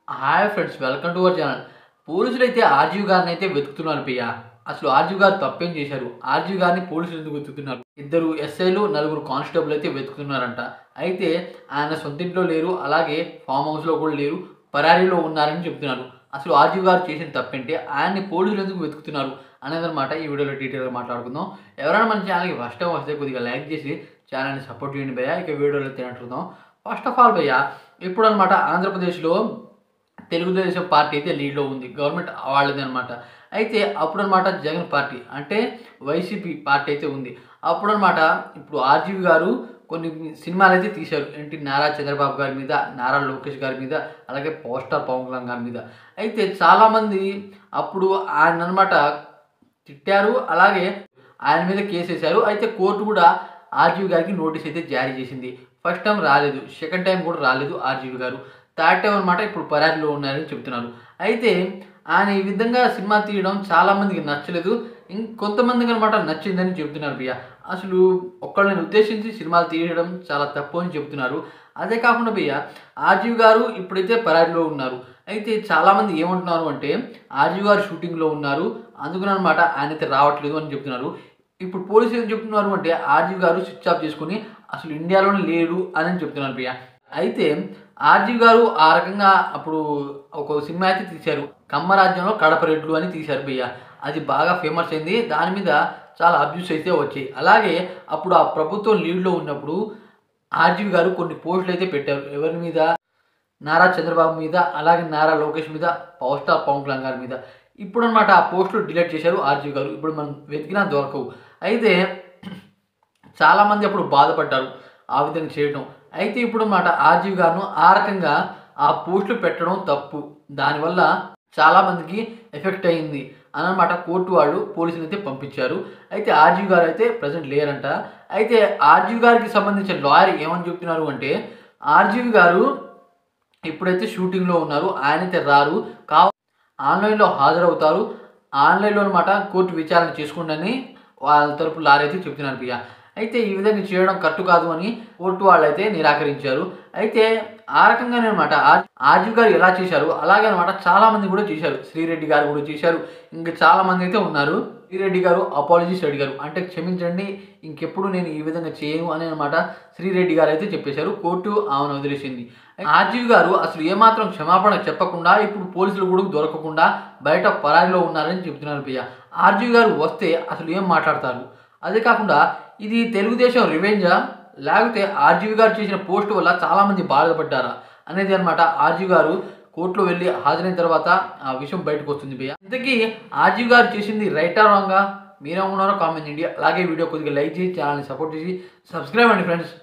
Hi friends, welcome to our channel. పోలీసులు అయితే RGV గారిని అయితే వెతుకుతున్నారు భయ్య. అసలు ఆర్జీవి గారు తప్పేం చేశారు? ఆర్జీవి గారిని పోలీసులు ఎందుకు వెతుకుతున్నారు? ఇద్దరు ఎస్ఐలు, నలుగురు కానిస్టేబుల్ అయితే వెతుకుతున్నారంట. అయితే ఆయన సొంత ఇంట్లో లేరు, అలాగే ఫామ్ హౌస్లో కూడా లేరు, పరారీలో ఉన్నారని చెప్తున్నారు. అసలు ఆర్జీవి గారు చేసిన తప్పేంటి, ఆయన్ని పోలీసులు ఎందుకు వెతుకుతున్నారు అనేదన్నమాట ఈ వీడియోలో డీటెయిల్గా మాట్లాడుకుందాం. ఎవరైనా మన ఛానల్కి ఫస్ట్ టైం వస్తే కొద్దిగా లైక్ చేసి ఛానల్ని సపోర్ట్ చేయండి భయ్య. ఇక వీడియోలో తినట్టుకుందాం. ఫస్ట్ ఆఫ్ ఆల్ భయ్య, ఇప్పుడు అనమాట ఆంధ్రప్రదేశ్లో తెలుగుదేశం పార్టీ అయితే లీడ్లో ఉంది, గవర్నమెంట్ వాళ్ళది అనమాట. అయితే అప్పుడనమాట జగన్ పార్టీ అంటే వైసీపీ పార్టీ అయితే ఉంది. అప్పుడనమాట ఇప్పుడు ఆర్జీవి గారు కొన్ని సినిమాలు అయితే తీశారు. ఏంటి, నారా చంద్రబాబు గారి మీద, నారా లోకేష్ గారి మీద, అలాగే పవర్ స్టార్ పవన్ కళ్యాణ్ గారి మీద. అయితే చాలామంది అప్పుడు ఆయన అనమాట తిట్టారు, అలాగే ఆయన మీద కేసు వేశారు. అయితే కోర్టు కూడా ఆర్జీవి గారికి నోటీస్ అయితే జారీ చేసింది. ఫస్ట్ టైం రాలేదు, సెకండ్ టైం కూడా రాలేదు ఆర్జీవి గారు. థర్డ్ టైం అనమాట ఇప్పుడు పరారీలో ఉన్నారని చెప్తున్నారు. అయితే ఆయన ఈ విధంగా సినిమా తీయడం చాలామందికి నచ్చలేదు, ఇంకొంతమందికి అనమాట నచ్చిందని చెప్తున్నారు భయ్య. అసలు ఒక్కళ్ళని ఉద్దేశించి సినిమాలు తీయడం చాలా తప్పు అని చెప్తున్నారు. అదే కాకుండా భయ్య, ఆర్జీవి గారు ఇప్పుడైతే పరారీలో ఉన్నారు. అయితే చాలామంది ఏమంటున్నారు అంటే ఆర్జీవి గారు షూటింగ్లో ఉన్నారు, అందుకనమాట ఆయన అయితే రావట్లేదు అని చెప్తున్నారు. ఇప్పుడు పోలీసులు ఏం చెప్తున్నారు అంటే ఆర్జీవి గారు స్విచ్ ఆఫ్ చేసుకుని అసలు ఇండియాలోనే లేడు అని చెప్తున్నారు భయ్య. అయితే ఆర్జీవి గారు ఆ రకంగా అప్పుడు ఒక సినిమా అయితే తీశారు, కమ్మరాజ్యంలో కడప రెడ్లు అని తీశారు భయ్య. అది బాగా ఫేమస్ అయింది, దాని మీద చాలా అబ్యూస్ అయితే వచ్చాయి. అలాగే అప్పుడు ఆ ప్రభుత్వం లీడ్లో ఉన్నప్పుడు ఆర్జీవి గారు కొన్ని పోస్టులు అయితే పెట్టారు. ఎవరి మీద? నారా చంద్రబాబు మీద, అలాగే నారా లోకేష్ మీద, పవర్ స్టార్ పవన్ కళ్యాణ్ గారి మీద. ఇప్పుడు అనమాట ఆ పోస్టులు డిలీట్ చేశారు ఆర్జీవి గారు. ఇప్పుడు మనం వెతికినా దొరకవు. అయితే చాలామంది అప్పుడు బాధపడ్డారు ఆ విధంగా చేయడం. అయితే ఇప్పుడు అన్నమాట ఆర్జీవి గారును ఆ రకంగా ఆ పోస్టులు పెట్టడం తప్పు, దానివల్ల చాలామందికి ఎఫెక్ట్ అయింది అన్నమాట. కోర్టు వాళ్ళు పోలీసులు అయితే పంపించారు. అయితే ఆర్జీవి గారు అయితే ప్రజెంట్ లేరంట. అయితే ఆర్జీవి గారికి సంబంధించిన లాయర్ ఏమని చెప్తున్నారు అంటే ఆర్జీవి గారు ఇప్పుడైతే షూటింగ్లో ఉన్నారు, ఆయనైతే రారు, ఆన్లైన్లో హాజరవుతారు, ఆన్లైన్లో అనమాట కోర్టు విచారణ చేసుకుంటని వాళ్ళ తరపు లాయర్ అయితే చెప్తున్నారు భయ్య. అయితే ఈ విధంగా చేయడం కరెక్ట్ కాదు అని కోర్టు వాళ్ళు అయితే నిరాకరించారు. అయితే ఆ రకంగానే అనమాట ఆర్జీవి గారు ఎలా చేశారు అలాగే అనమాట చాలామంది కూడా చేశారు. శ్రీరెడ్డి గారు కూడా చేశారు, ఇంకా చాలామంది అయితే ఉన్నారు. శ్రీరెడ్డి గారు అపాలజీస్ అడిగారు, అంటే క్షమించండి, ఇంకెప్పుడు నేను ఈ విధంగా చేయను అని అనమాట శ్రీరెడ్డి గారు అయితే చెప్పేశారు. కోర్టు ఆమెను వదిలేసింది. ఆర్జీవి గారు అసలు ఏమాత్రం క్షమాపణ చెప్పకుండా ఇప్పుడు పోలీసులు కూడా దొరకకుండా బయట పరారీలో ఉన్నారని చెప్తున్నారు భయ్య. ఆర్జీవి గారు వస్తే అసలు ఏం మాట్లాడతారు? అదే కాకుండా ఇది తెలుగుదేశం రివెంజా, లేకపోతే ఆర్జీవి గారు చేసిన పోస్ట్ వల్ల చాలామంది బాధపడ్డారా అనేది అనమాట. ఆర్జీవి గారు కోర్టులో వెళ్ళి హాజరైన తర్వాత ఆ విషయం బయటకు వస్తుంది భయ్య. ఇంతకీ ఆర్జీవి గారు చేసింది రైటా రాంగా? మీరేమన్నారో కామెంట్ చేయండి. అలాగే వీడియో కొద్దిగా లైక్ చేసి ఛానల్ని సపోర్ట్ చేసి సబ్స్క్రైబ్ అండి ఫ్రెండ్స్.